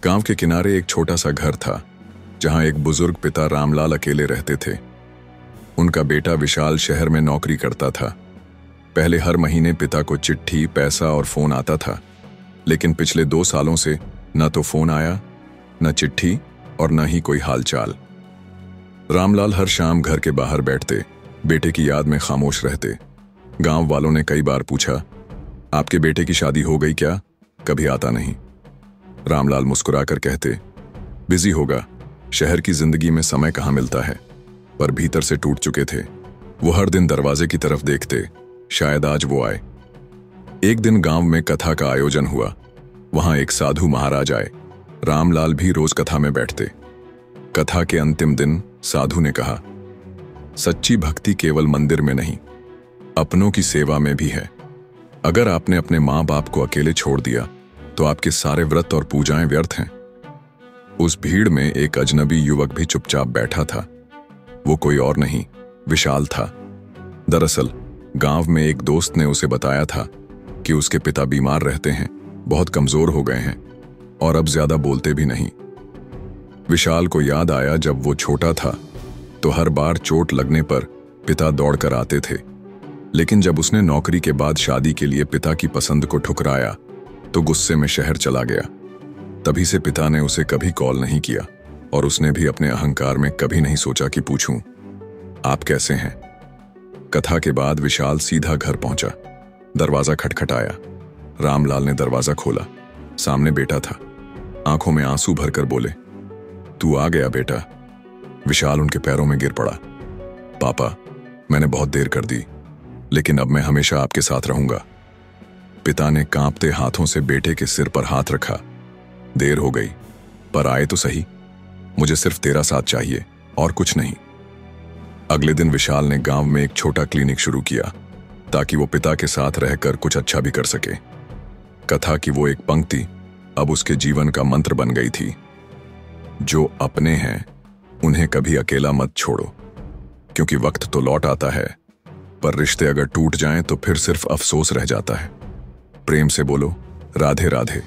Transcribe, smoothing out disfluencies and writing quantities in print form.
गांव के किनारे एक छोटा सा घर था जहां एक बुजुर्ग पिता रामलाल अकेले रहते थे। उनका बेटा विशाल शहर में नौकरी करता था। पहले हर महीने पिता को चिट्ठी, पैसा और फोन आता था, लेकिन पिछले 2 सालों से न तो फोन आया, न चिट्ठी और न ही कोई हालचाल। रामलाल हर शाम घर के बाहर बैठते, बेटे की याद में खामोश रहते। गांव वालों ने कई बार पूछा, आपके बेटे की शादी हो गई क्या? कभी आता नहीं। रामलाल मुस्कुराकर कहते, बिजी होगा, शहर की जिंदगी में समय कहाँ मिलता है। पर भीतर से टूट चुके थे। वो हर दिन दरवाजे की तरफ देखते, शायद आज वो आए। एक दिन गांव में कथा का आयोजन हुआ। वहां एक साधु महाराज आए। रामलाल भी रोज कथा में बैठते। कथा के अंतिम दिन साधु ने कहा, सच्ची भक्ति केवल मंदिर में नहीं, अपनों की सेवा में भी है। अगर आपने अपने माँ बाप को अकेले छोड़ दिया तो आपके सारे व्रत और पूजाएं व्यर्थ हैं। उस भीड़ में एक अजनबी युवक भी चुपचाप बैठा था। वो कोई और नहीं, विशाल था। दरअसल गांव में एक दोस्त ने उसे बताया था कि उसके पिता बीमार रहते हैं, बहुत कमजोर हो गए हैं और अब ज्यादा बोलते भी नहीं। विशाल को याद आया, जब वो छोटा था तो हर बार चोट लगने पर पिता दौड़कर आते थे, लेकिन जब उसने नौकरी के बाद शादी के लिए पिता की पसंद को ठुकराया तो गुस्से में शहर चला गया। तभी से पिता ने उसे कभी कॉल नहीं किया और उसने भी अपने अहंकार में कभी नहीं सोचा कि पूछूं, आप कैसे हैं। कथा के बाद विशाल सीधा घर पहुंचा। दरवाजा खटखटाया। रामलाल ने दरवाजा खोला। सामने बेटा था। आंखों में आंसू भरकर बोले, तू आ गया बेटा। विशाल उनके पैरों में गिर पड़ा। पापा, मैंने बहुत देर कर दी, लेकिन अब मैं हमेशा आपके साथ रहूंगा। पिता ने कांपते हाथों से बेटे के सिर पर हाथ रखा। देर हो गई, पर आए तो सही। मुझे सिर्फ तेरा साथ चाहिए और कुछ नहीं। अगले दिन विशाल ने गांव में एक छोटा क्लिनिक शुरू किया ताकि वो पिता के साथ रहकर कुछ अच्छा भी कर सके। कथा की वो एक पंक्ति अब उसके जीवन का मंत्र बन गई थी, जो अपने हैं उन्हें कभी अकेला मत छोड़ो, क्योंकि वक्त तो लौट आता है, पर रिश्ते अगर टूट जाएं तो फिर सिर्फ अफसोस रह जाता है। प्रेम से बोलो, राधे राधे।